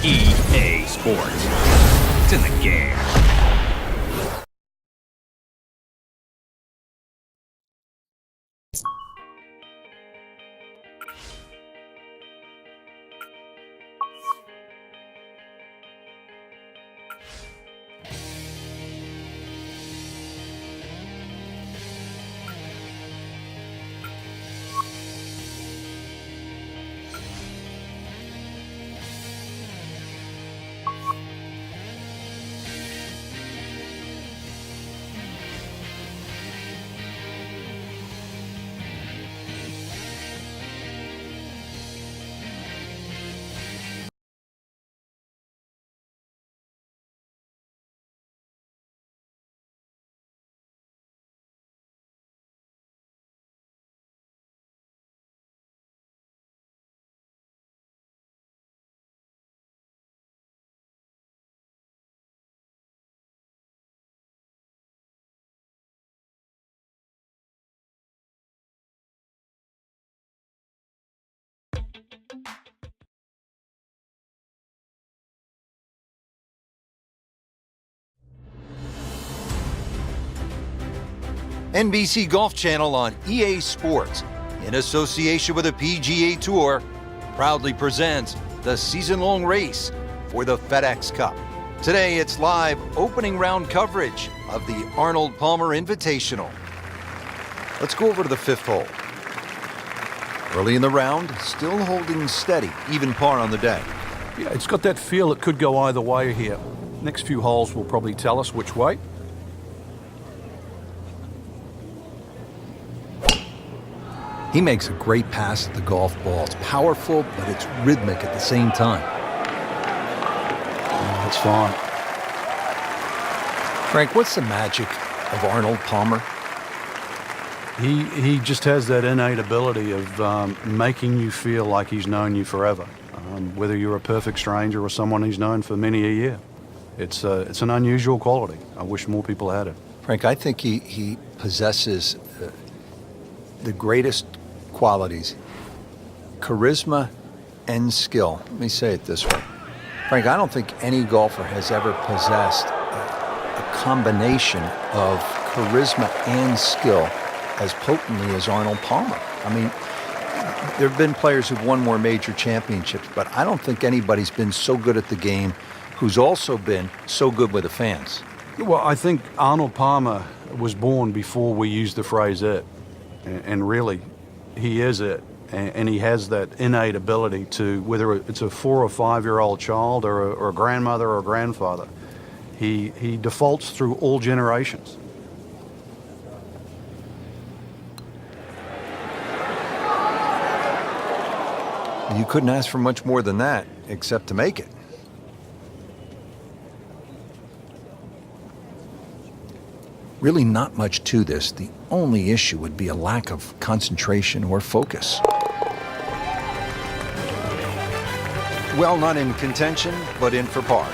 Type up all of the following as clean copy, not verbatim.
EA Sports. It's in the game. NBC Golf Channel on EA Sports, in association with the PGA Tour, proudly presents the season-long race for the FedEx Cup. Today, it's live opening round coverage of the Arnold Palmer Invitational. Let's go over to the fifth hole. Early in the round, still holding steady, even par on the day. Yeah, it's got that feel it could go either way here. Next few holes will probably tell us which way. He makes a great pass at the golf ball. It's powerful, but it's rhythmic at the same time. That's fine. Frank, what's the magic of Arnold Palmer? He just has that innate ability of making you feel like he's known you forever, whether you're a perfect stranger or someone he's known for many a year. It's an unusual quality. I wish more people had it. Frank, I think he possesses the greatest qualities, charisma and skill. Let me say it this way. Frank, I don't think any golfer has ever possessed a combination of charisma and skill as potently as Arnold Palmer. I mean, there have been players who've won more major championships, but I don't think anybody's been so good at the game who's also been so good with the fans. Well, I think Arnold Palmer was born before we used the phrase it. And really, he is it. And he has that innate ability to, whether it's a 4 or 5-year-old child or a grandmother or a grandfather, he defaults through all generations. You couldn't ask for much more than that, except to make it. Really not much to this. The only issue would be a lack of concentration or focus. Well, not in contention, but in for par.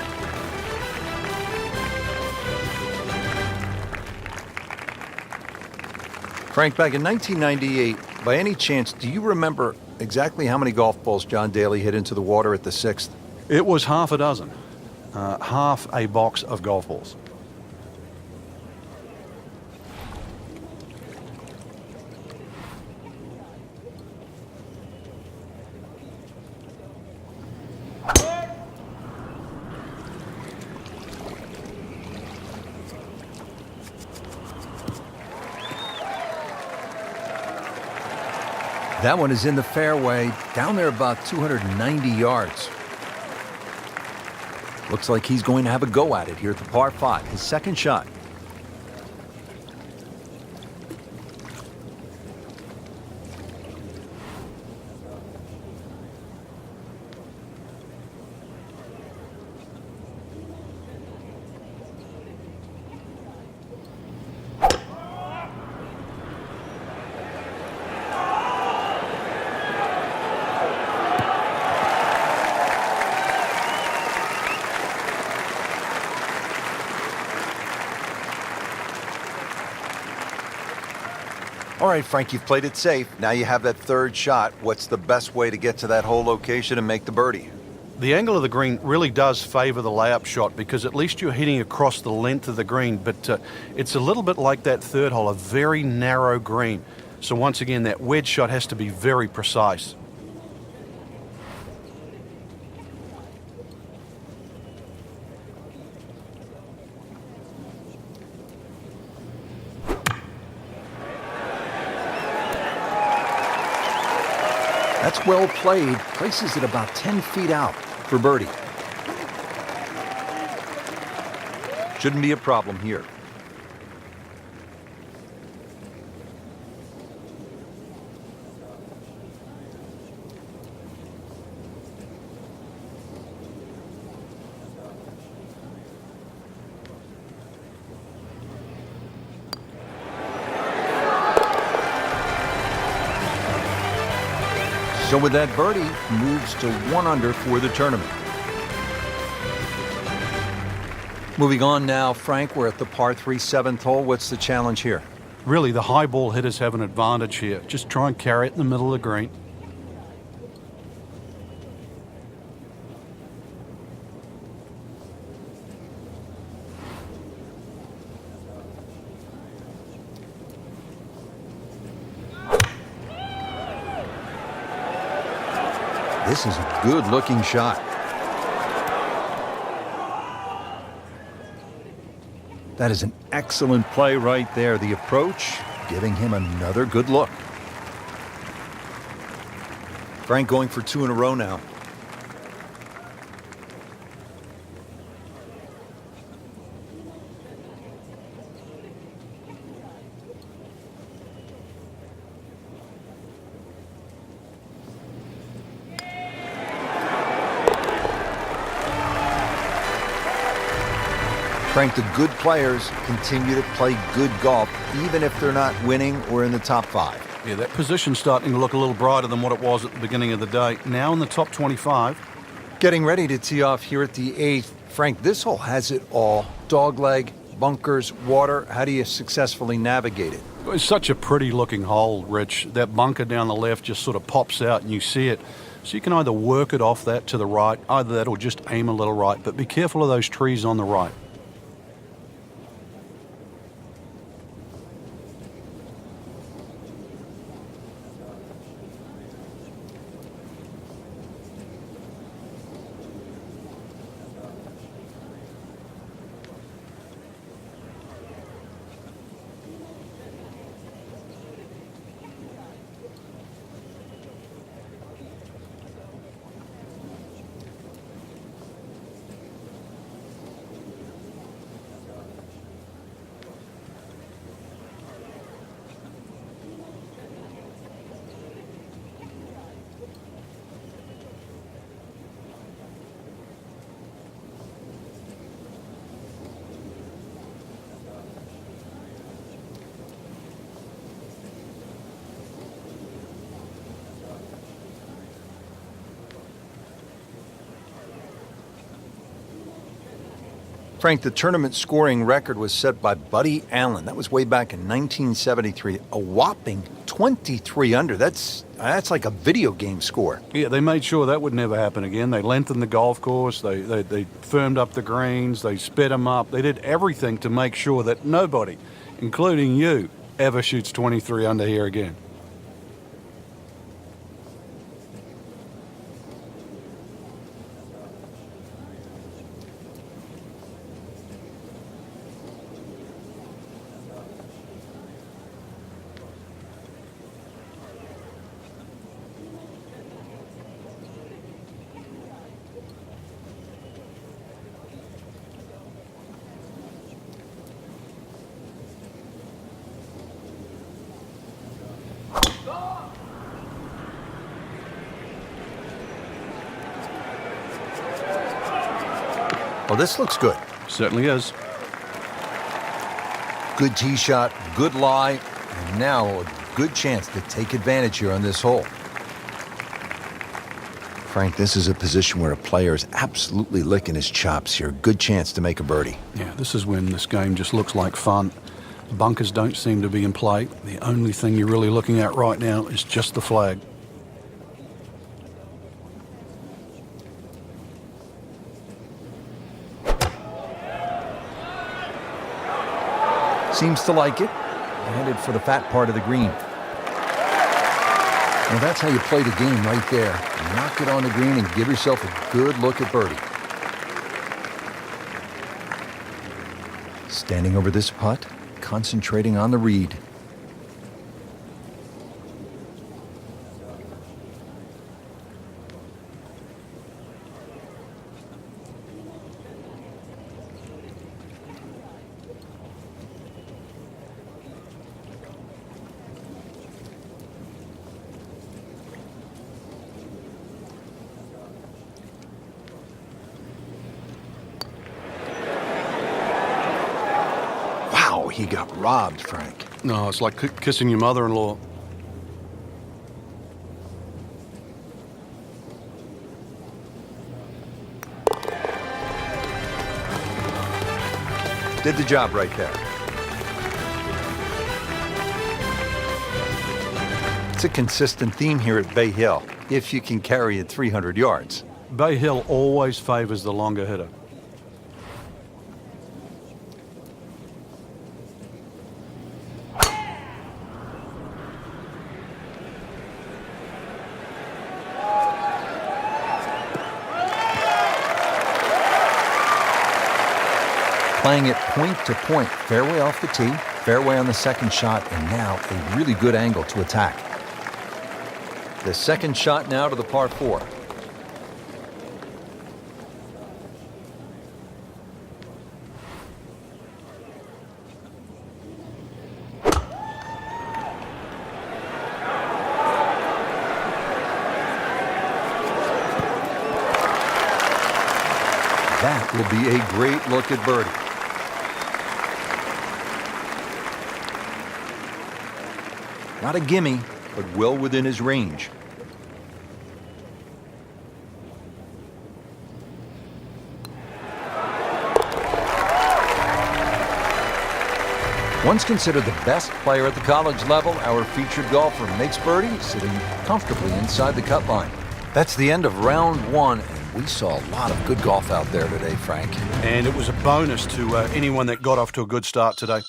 Frank, back in 1998, by any chance, do you remember exactly how many golf balls John Daly hit into the water at the 6th? It was half a dozen, half a box of golf balls. That one is in the fairway, down there about 290 yards. Looks like he's going to have a go at it here at the par 5, his second shot. All right, Frank, you've played it safe. Now you have that third shot. What's the best way to get to that hole location and make the birdie? The angle of the green really does favour the layup shot because at least you're hitting across the length of the green, but it's a little bit like that third hole, a very narrow green. So once again, that wedge shot has to be very precise. That's well played. Places it about 10 feet out for birdie. Shouldn't be a problem here. So with that birdie, moves to 1 under for the tournament. Moving on now, Frank, we're at the par 3 7th hole. What's the challenge here? Really, the high ball hitters have an advantage here. Just try and carry it in the middle of the green. This is a good-looking shot. That is an excellent play right there. The approach, giving him another good look. Frank going for 2 in a row now. Frank, the good players continue to play good golf, even if they're not winning or in the top 5. Yeah, that position's starting to look a little brighter than what it was at the beginning of the day. Now in the top 25. Getting ready to tee off here at the 8th. Frank, this hole has it all. Dogleg, bunkers, water. How do you successfully navigate it? It's such a pretty looking hole, Rich. That bunker down the left just sort of pops out and you see it. So you can either work it off that to the right, either that or just aim a little right. But be careful of those trees on the right. Frank, the tournament scoring record was set by Buddy Allen. That was way back in 1973. A whopping 23 under. That's like a video game score. Yeah, they made sure that would never happen again. They lengthened the golf course. They firmed up the greens. They sped them up. They did everything to make sure that nobody, including you, ever shoots 23 under here again. Well, this looks good. Certainly is. Good tee shot, good lie, and now a good chance to take advantage here on this hole. Frank, this is a position where a player is absolutely licking his chops here. Good chance to make a birdie. Yeah, this is when this game just looks like fun. Bunkers don't seem to be in play. The only thing you're really looking at right now is just the flag. Seems to like it. Headed for the fat part of the green. Well, that's how you play the game right there. Knock it on the green and give yourself a good look at birdie. Standing over this putt, concentrating on the read. He got robbed, Frank. No, it's like kissing your mother-in-law. Did the job right there. It's a consistent theme here at Bay Hill, if you can carry it 300 yards. Bay Hill always favors the longer hitter. Playing it point to point, fairway off the tee, fairway on the second shot, and now a really good angle to attack. The second shot now to the par 4. That will be a great look at birdie. Not a gimme, but well within his range. Once considered the best player at the college level, our featured golfer makes birdie, sitting comfortably inside the cut line. That's the end of round 1, and we saw a lot of good golf out there today, Frank. And it was a bonus to anyone that got off to a good start today.